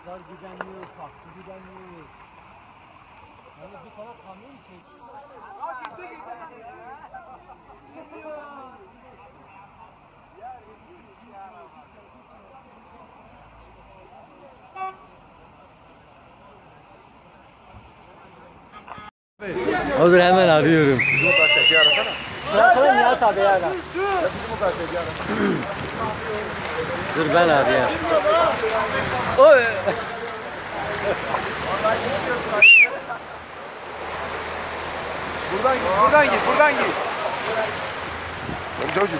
Kar güvenliyor, taksi güvenliyor. Yani bir tane kamyon çek. O zaman hemen arıyorum. Bizim o gazeteciyi arasana. Bırakalım ya tabii ya. Ya bizim o gazeteciyi arasana. Dur ben arayayım. Oy. Buradan git, buradan git, buradan git. Coşu.